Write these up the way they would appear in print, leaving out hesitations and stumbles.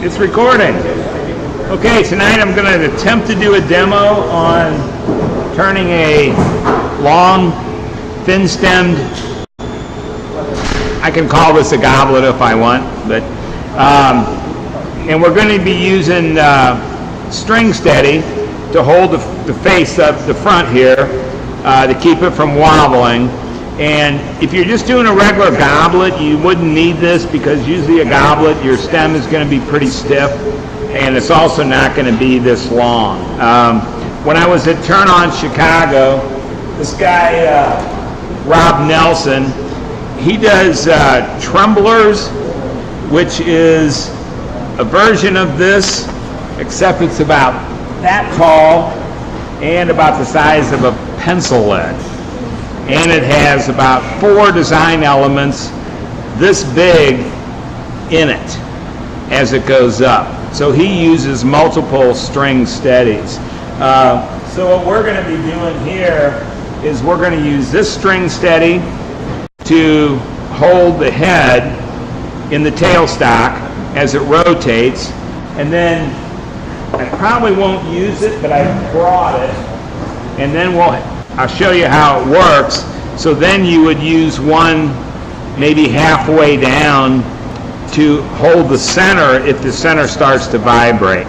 It's recording. Okay, tonight I'm going to attempt to do a demo on turning a long, thin-stemmed, I can call this a goblet if I want, but and we're going to be using string steady to hold the face of the front here to keep it from wobbling. And if you're just doing a regular goblet, you wouldn't need this, because usually a goblet, your stem is going to be pretty stiff, and it's also not going to be this long. When I was at Turn On Chicago, this guy, Rob Nelson, he does tremblers, which is a version of this, except it's about that tall and about the size of a pencil lead. And it has about 4 design elements this big in it as it goes up. So he uses multiple string steadies. So what we're going to be doing here is we're going to use this string steady to hold the head in the tailstock as it rotates. And then I probably won't use it, but I brought it. And then I'll show you how it works. So then you would use one maybe halfway down to hold the center if the center starts to vibrate.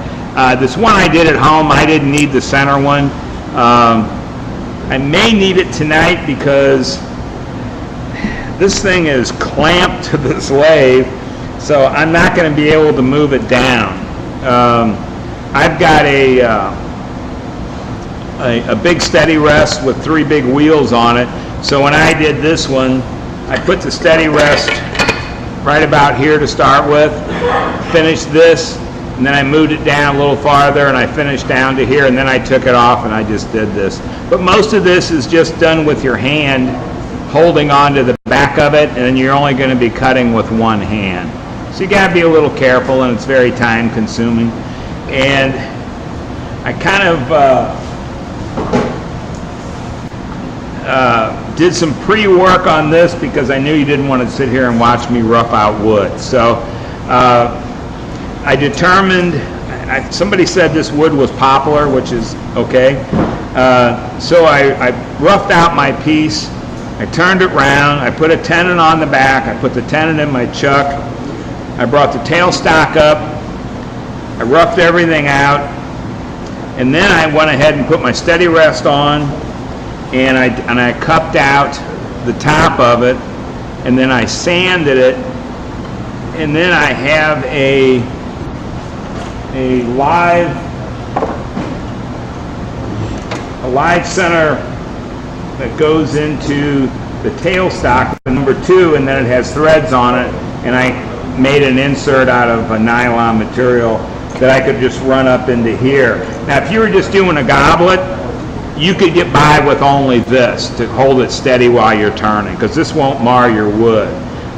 This one I did at home, I didn't need the center one. I may need it tonight because this thing is clamped to this lathe, so I'm not going to be able to move it down. I've got a big steady rest with 3 big wheels on it. So when I did this one, I put the steady rest right about here to start with, finished this, and then I moved it down a little farther, and I finished down to here, and then I took it off and I just did this. But most of this is just done with your hand, holding on to the back of it, and then you're only going to be cutting with one hand. So you got to be a little careful, and it's very time consuming. And I kind of did some pre-work on this because I knew you didn't want to sit here and watch me rough out wood. So I determined, somebody said this wood was poplar, which is okay. So I roughed out my piece, I turned it round, I put a tenon on the back, I put the tenon in my chuck, I brought the tailstock up, I roughed everything out, and then I went ahead and put my steady rest on, and I cupped out the top of it, and then I sanded it, and then I have a live center that goes into the tailstock, number 2, and then it has threads on it, and I made an insert out of a nylon material that I could just run up into here. Now if you were just doing a goblet, you could get by with only this to hold it steady while you're turning, because this won't mar your wood.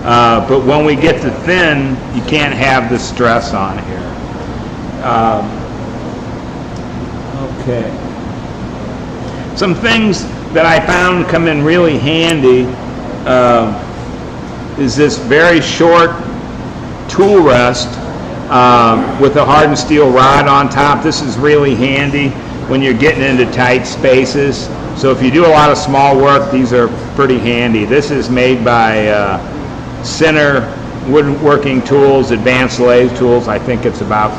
But when we get to thin, you can't have the stress on here. Okay. Some things that I found come in really handy is this very short tool rest with a hardened steel rod on top. This is really handy when you're getting into tight spaces. So if you do a lot of small work, these are pretty handy. This is made by Center Woodworking Tools, Advanced Lathe Tools. I think it's about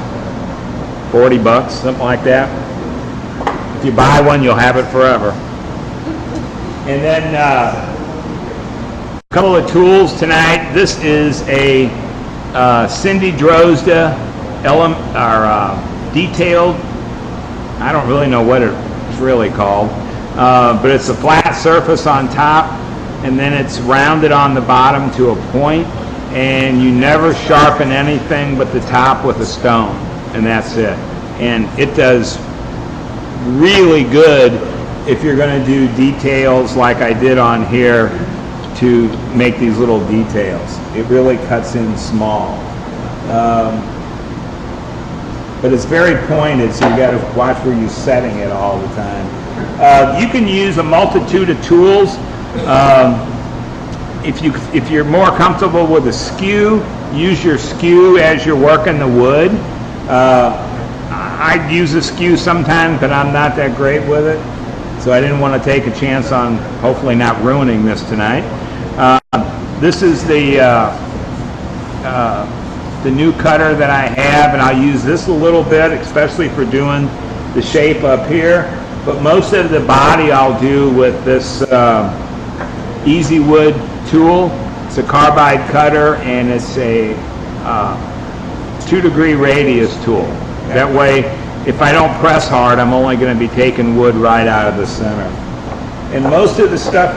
40 bucks, something like that. If you buy one, you'll have it forever. And then a couple of tools tonight. This is a Cindy Drozda detailed, I don't really know what it's really called, but it's a flat surface on top, and then it's rounded on the bottom to a point, and you never sharpen anything but the top with a stone, and that's it. And it does really good if you're going to do details like I did on here to make these little details. It really cuts in small. But it's very pointed, so you got to watch where you're setting it all the time. You can use a multitude of tools. If you're more comfortable with a skew, use your skew as you're working the wood. I'd use a skew sometimes, but I'm not that great with it. So I didn't want to take a chance on hopefully not ruining this tonight. This is the new cutter that I have, and I'll use this a little bit, especially for doing the shape up here. But most of the body I'll do with this Easy Wood tool. It's a carbide cutter, and it's a 2-degree radius tool. That way, if I don't press hard, I'm only going to be taking wood right out of the center. And most of the stuff,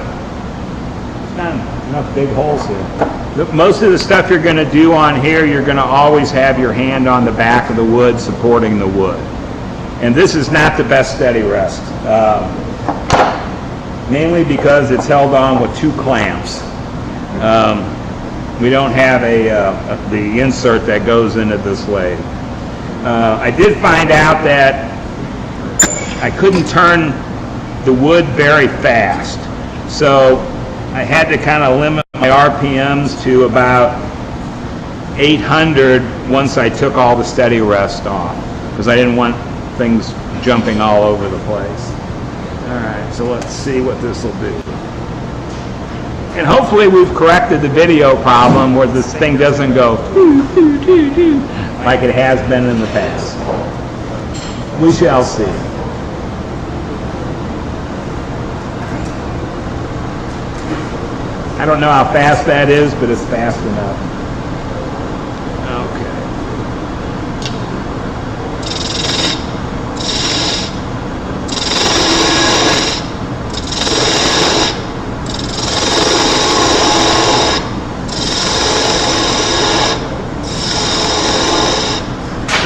not enough big holes here. Most of the stuff you're going to do on here, you're going to always have your hand on the back of the wood supporting the wood. And this is not the best steady rest, mainly because it's held on with 2 clamps. We don't have the insert that goes into this lathe. I did find out that I couldn't turn the wood very fast, so I had to kind of limit my RPMs to about 800 once I took all the steady rest off, because I didn't want things jumping all over the place. All right, so let's see what this will do. And hopefully we've corrected the video problem where this thing doesn't go like it has been in the past. We shall see. I don't know how fast that is, but it's fast enough. Okay.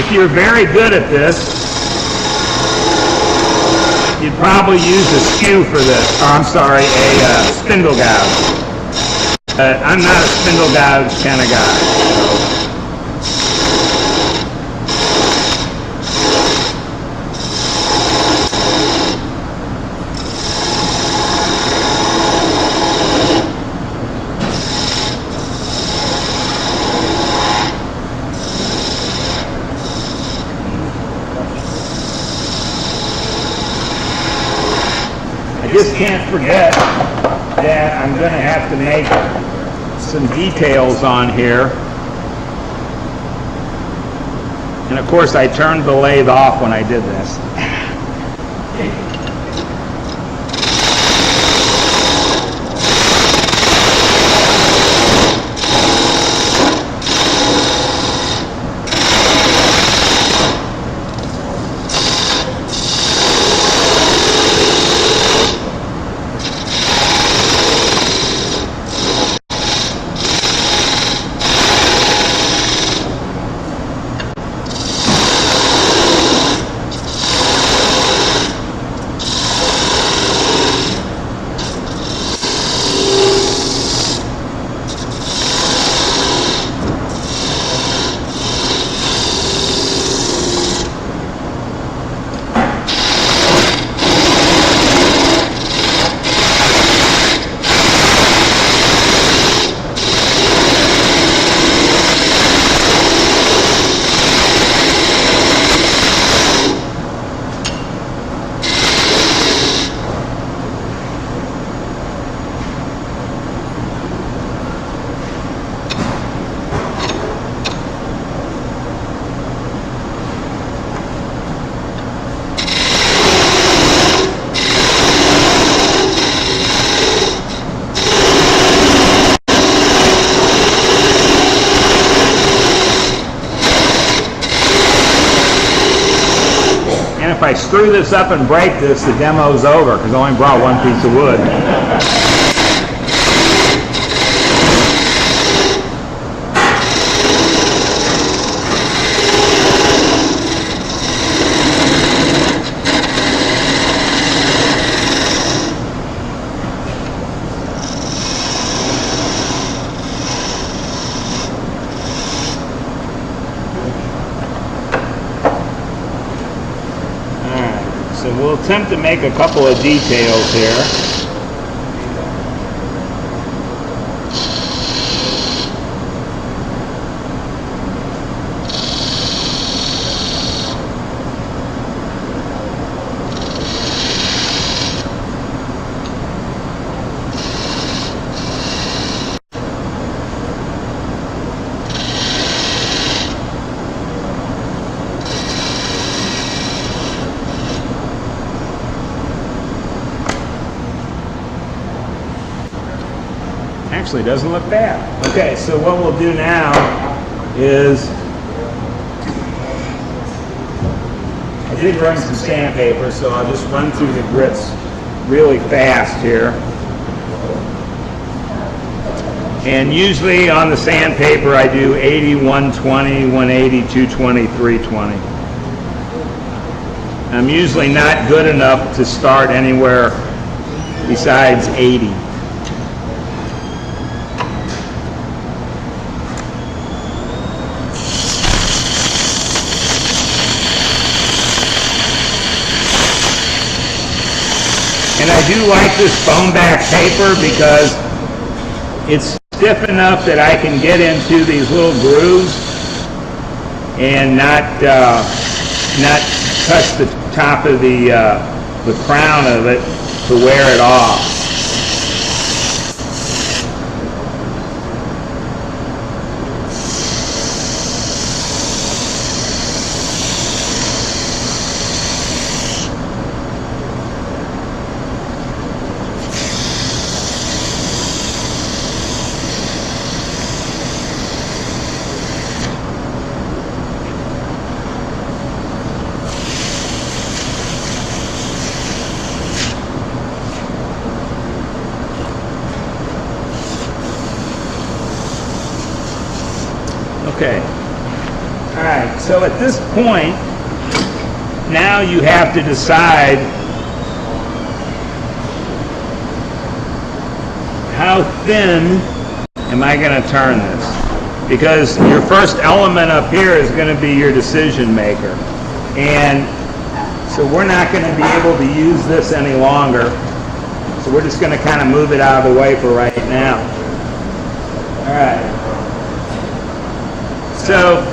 If you're very good at this, you'd probably use a skew for this. Oh, I'm sorry, a spindle gouge. I'm not a spindle gouge kind of guy. I just can't forget that I'm going to have to make some details on here. And of course I turned the lathe off when I did this. If I screw this up and break this, the demo's over because I only brought one piece of wood. So we'll attempt to make a couple of details here. Actually, doesn't look bad. Okay, so what we'll do now is, I did run some sandpaper, so I'll just run through the grits really fast here. And usually on the sandpaper I do 80, 120, 180, 220, 320. I'm usually not good enough to start anywhere besides 80. And I do like this foam back paper because it's stiff enough that I can get into these little grooves and not touch the top of the crown of it to wear it off. Okay. All right, so at this point, now you have to decide how thin am I going to turn this? Because your first element up here is going to be your decision maker. And so we're not going to be able to use this any longer. So we're just going to kind of move it out of the way for right now. All right. So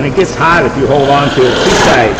and it gets hot if you hold on to it too tight.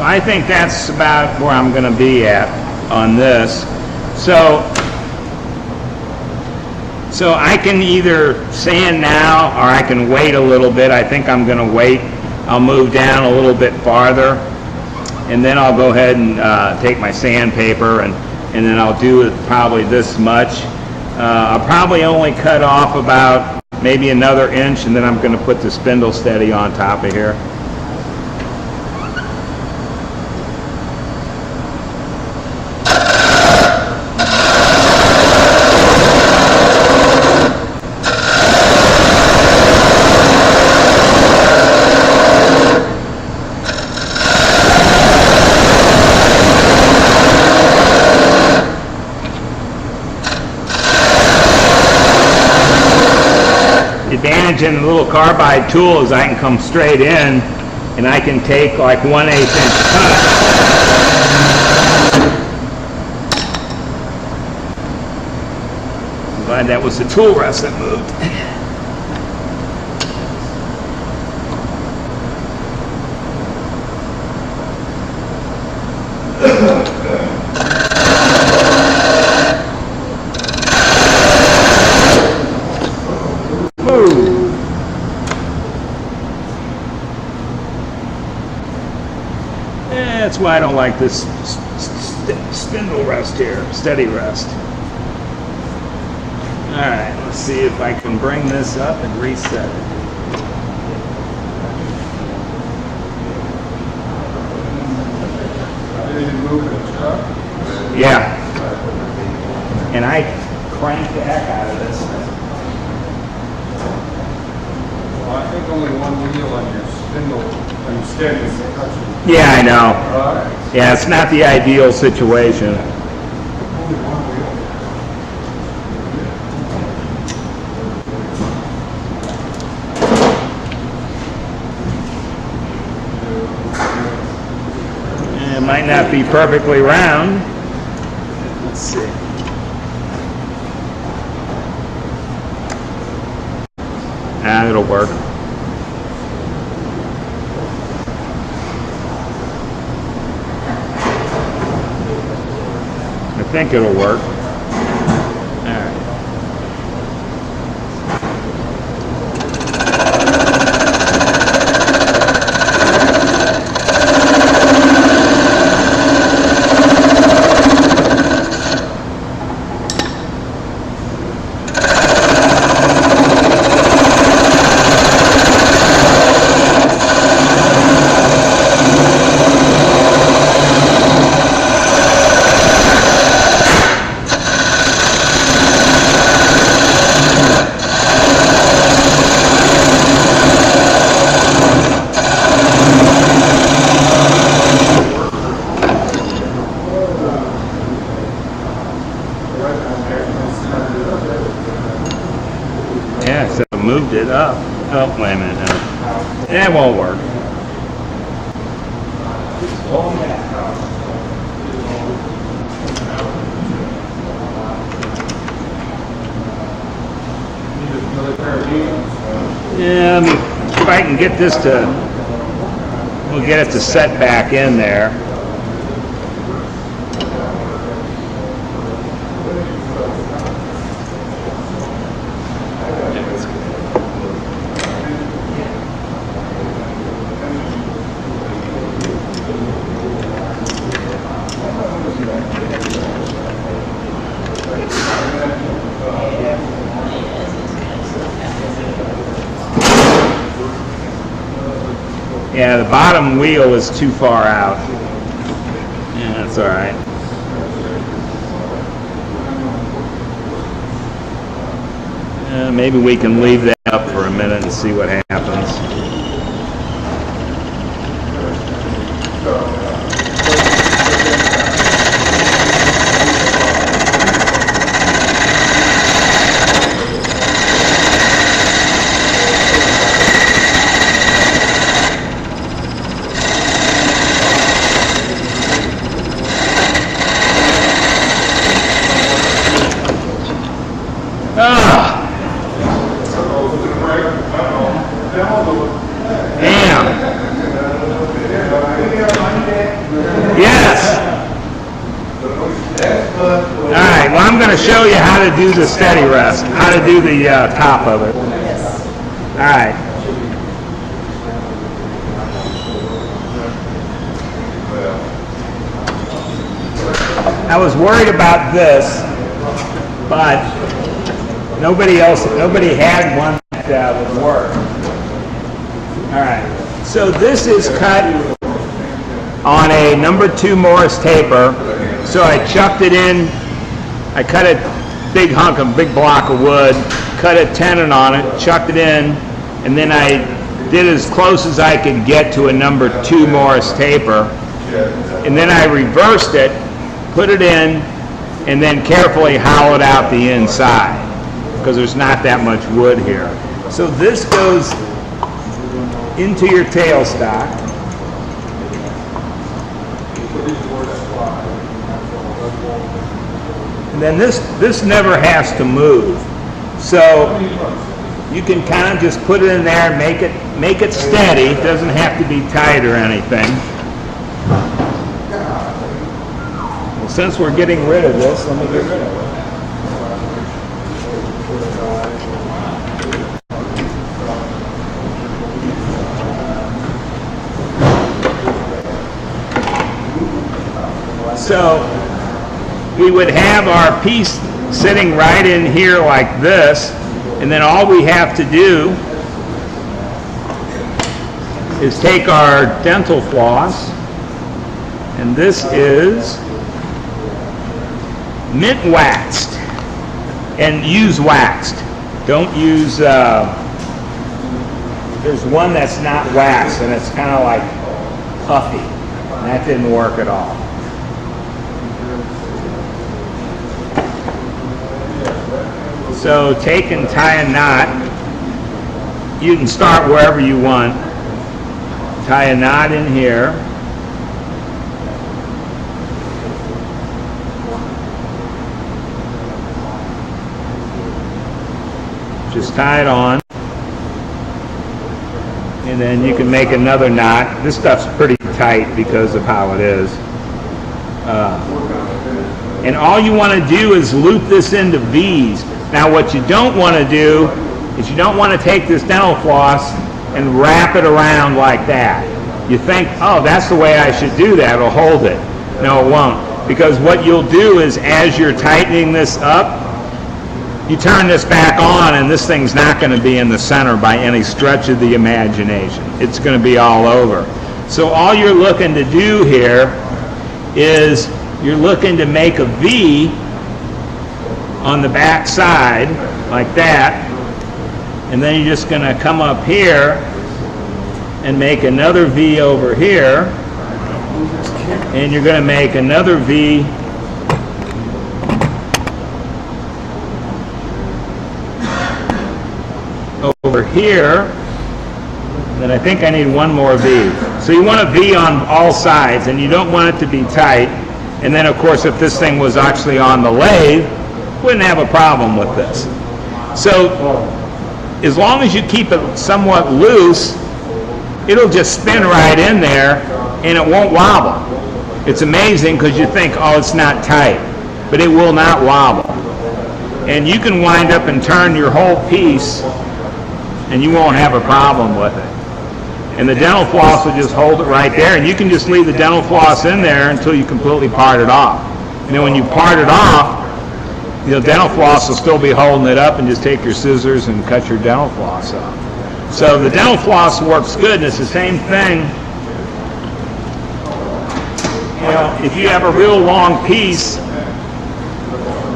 I think that's about where I'm going to be at on this. So I can either sand now or I can wait a little bit. I think I'm going to wait. I'll move down a little bit farther, and then I'll go ahead and take my sandpaper and then I'll do it probably this much. I'll probably only cut off about maybe another inch, and then I'm going to put the spindle steady on top of here. advantage in the little carbide tool is I can come straight in and I can take like 1/8 inch cut. I'm glad that was the tool rest that moved. That's why I don't like this spindle rest here, steady rest. All right, let's see if I can bring this up and reset it. Yeah. And I cranked the heck out of this. Well, I think only one wheel on your spindle, on your steady is touching. Yeah, I know. Yeah, it's not the ideal situation. Only one wheel. It might not be perfectly round. Let's see. It'll work. I think it'll work. All right. Yeah, so I moved it up. Oh, wait a minute. No. That won't work. Yeah, if I can get this to, we'll get it to set back in there. Yeah, the bottom wheel is too far out. Yeah, that's all right. Maybe we can leave that up for a minute and see what happens. Damn. Yes. All right, well, I'm going to show you how to do the steady rest, how to do the top of it. All right. I was worried about this, but nobody had one that would work. All right, so this is cut on a number 2 Morris taper. So I chucked it in, I cut a big block of wood, cut a tenon on it, chucked it in, and then I did as close as I could get to a number 2 Morris taper. And then I reversed it, put it in, and then carefully hollowed out the inside, because there's not that much wood here. So this goes into your tailstock. And then this never has to move. So you can kind of just put it in there and make it steady. It doesn't have to be tight or anything. Well, since we're getting rid of this, let me get rid of it. So we would have our piece sitting right in here like this, and then all we have to do is take our dental floss, and this is mint waxed, and use waxed. Don't use, there's one that's not waxed, and it's kind of like puffy, and that didn't work at all. So take and tie a knot. You can start wherever you want. Tie a knot in here. Just tie it on. And then you can make another knot. This stuff's pretty tight because of how it is. And all you want to do is loop this into V's. Now what you don't want to do is you don't want to take this dental floss and wrap it around like that. You think, oh, that's the way I should do that, it'll hold it. No, it won't. Because what you'll do is as you're tightening this up, you turn this back on and this thing's not going to be in the center by any stretch of the imagination. It's going to be all over. So all you're looking to do here is you're looking to make a V on the back side like that, and then you're just going to come up here and make another V over here, and you're going to make another V over here. Then I think I need one more V. So you want a V on all sides, and you don't want it to be tight. And then of course if this thing was actually on the lathe, wouldn't have a problem with this. So as long as you keep it somewhat loose, it'll just spin right in there and it won't wobble. It's amazing because you think, oh, it's not tight, but it will not wobble. And you can wind up and turn your whole piece and you won't have a problem with it. And the dental floss will just hold it right there, and you can just leave the dental floss in there until you completely part it off. And then when you part it off, the dental floss will still be holding it up, and just take your scissors and cut your dental floss off. So the dental floss works good, and it's the same thing. You know, if you have a real long piece,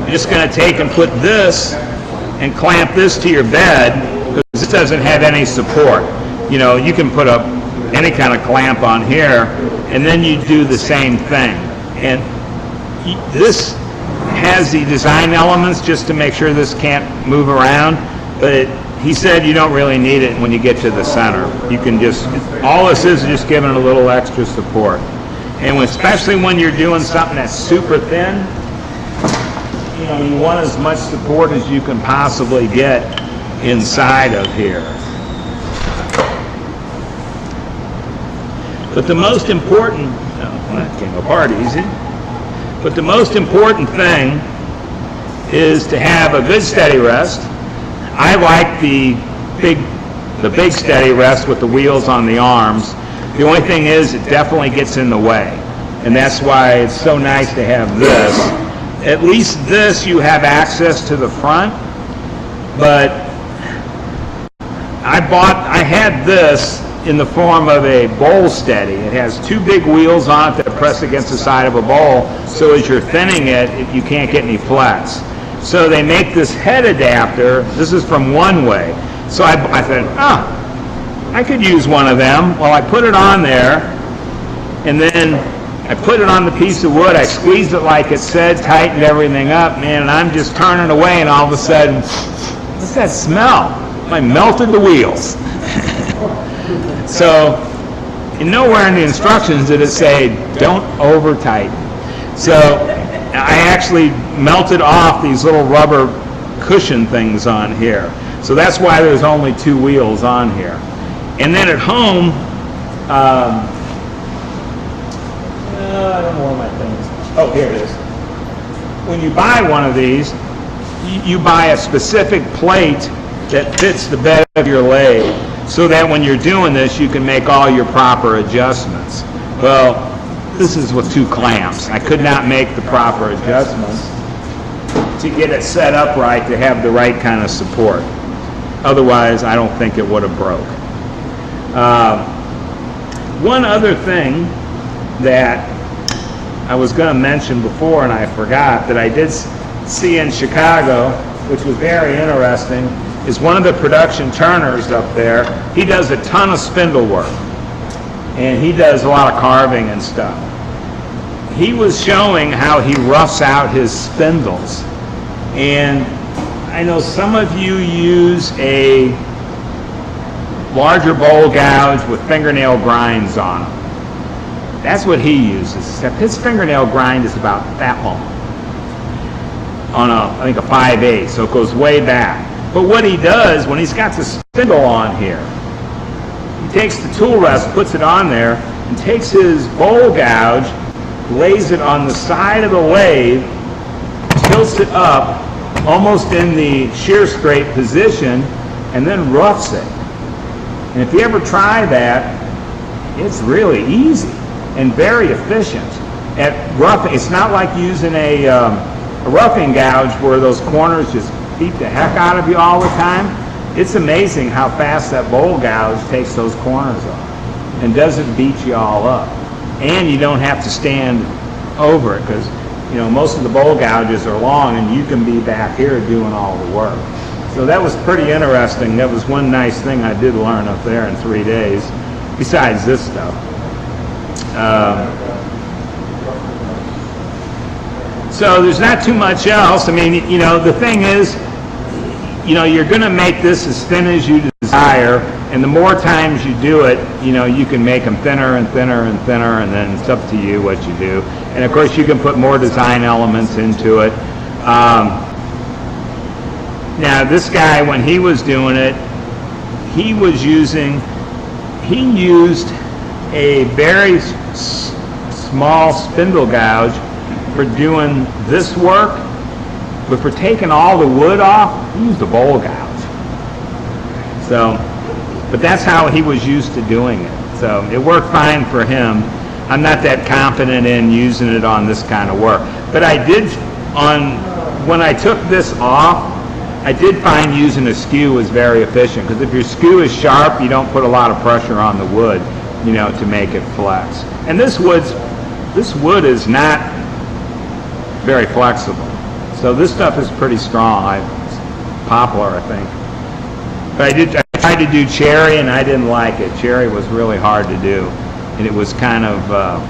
you're just going to take and put this and clamp this to your bed, because this doesn't have any support. You know, you can put up any kind of clamp on here, and then you do the same thing. And this has the design elements just to make sure this can't move around, but he said you don't really need it when you get to the center. You can just, all this is just giving it a little extra support. And especially when you're doing something that's super thin, you know, you want as much support as you can possibly get inside of here. But the most important, that came apart easy. But the most important thing is to have a good steady rest. I like the big steady rest with the wheels on the arms. The only thing is it definitely gets in the way. And that's why it's so nice to have this. At least this you have access to the front, but I had this in the form of a bowl steady. It has two big wheels on it that press against the side of a bowl, so as you're thinning it, you can't get any flex. So they make this head adapter. This is from One Way. So I thought, I could use one of them. Well, I put it on there, and then I put it on the piece of wood. I squeezed it like it said, tightened everything up, man, and I'm just turning away, and all of a sudden, what's that smell? I melted the wheels. So, and nowhere in the instructions did it say, don't over tighten. So, I actually melted off these little rubber cushion things on here. So that's why there's only 2 wheels on here. And then at home, I don't know where my thing is. Oh, here it is. When you buy one of these, you buy a specific plate that fits the bed of your lathe, so that when you're doing this, you can make all your proper adjustments. Well, this is with 2 clamps. I could not make the proper adjustments to get it set up right to have the right kind of support. Otherwise, I don't think it would have broke. One other thing that I was going to mention before and I forgot, that I did see in Chicago, which was very interesting, is one of the production turners up there. He does a ton of spindle work, and he does a lot of carving and stuff. He was showing how he roughs out his spindles, and I know some of you use a larger bowl gouge with fingernail grinds on them. That's what he uses, except his fingernail grind is about that long on I think a 5/8, so it goes way back. But what he does when he's got the spindle on here, he takes the tool rest, puts it on there, and takes his bowl gouge, lays it on the side of the lathe, tilts it up almost in the shear straight position, and then roughs it. And if you ever try that, it's really easy and very efficient at roughing. It's not like using a roughing gouge where those corners just beat the heck out of you all the time. It's amazing how fast that bowl gouge takes those corners off and doesn't beat you all up. And you don't have to stand over it, because most of the bowl gouges are long and you can be back here doing all the work. So that was pretty interesting. That was one nice thing I did learn up there in 3 days, besides this stuff. So there's not too much else. I mean, the thing is, you're going to make this as thin as you desire, and the more times you do it, you can make them thinner and thinner and thinner, and then it's up to you what you do. And of course, you can put more design elements into it. Now, this guy, when he was doing it, he used a very small spindle gouge for doing this work, but for taking all the wood off, he used a bowl gouge. So, but that's how he was used to doing it. So it worked fine for him. I'm not that confident in using it on this kind of work. But I did, when I took this off, I did find using a skew was very efficient, because if your skew is sharp, you don't put a lot of pressure on the wood, to make it flex. And this wood is not very flexible. So this stuff is pretty strong. It's poplar, I think. But I tried to do cherry, and I didn't like it. Cherry was really hard to do, and it was kind of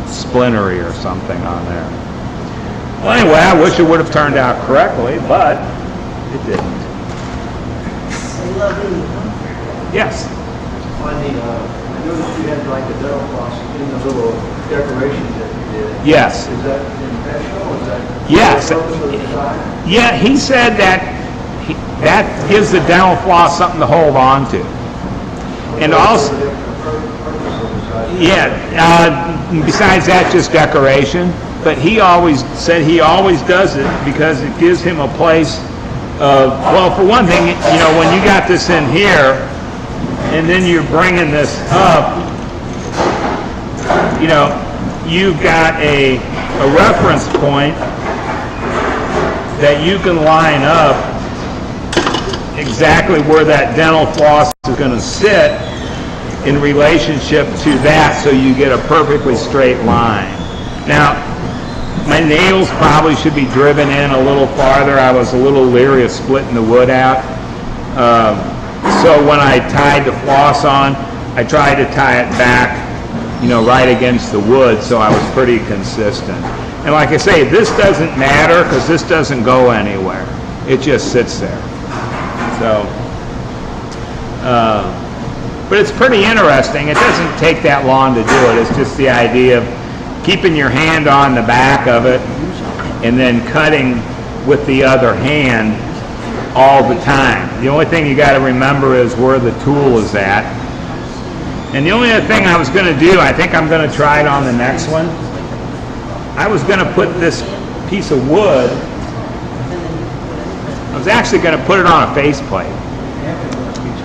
splintery or something on there. Well, anyway, I wish it would have turned out correctly, but it didn't. Yes. I noticed you had like a dental floss in the little decorations that you did. Yes. Is that intentional? Is that Yes. the purpose of the design? Yeah, he said that gives the dental floss something to hold on to. And also, besides that, just decoration. But he always said he always does it because it gives him a place of, well, for one thing, when you got this in here, and then you're bringing this up, you've got a reference point that you can line up exactly where that dental floss is going to sit in relationship to that, so you get a perfectly straight line. Now, my nails probably should be driven in a little farther. I was a little leery of splitting the wood out. So when I tied the floss on, I tried to tie it back, right against the wood, so I was pretty consistent. And like I say, this doesn't matter because this doesn't go anywhere. It just sits there. So, But it's pretty interesting. It doesn't take that long to do it. It's just the idea of keeping your hand on the back of it and then cutting with the other hand all the time. The only thing you got to remember is where the tool is at. And the only other thing I was going to do, I think I'm going to try it on the next one. I was going to put this piece of wood, I was actually going to put it on a faceplate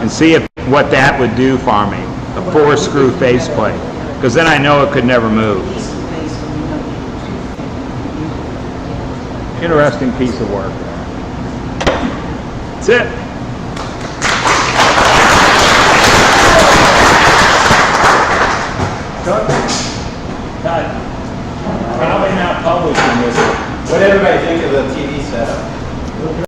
and see what that would do for me, a 4-screw faceplate, because then I know it could never move. Interesting piece of work. That's it.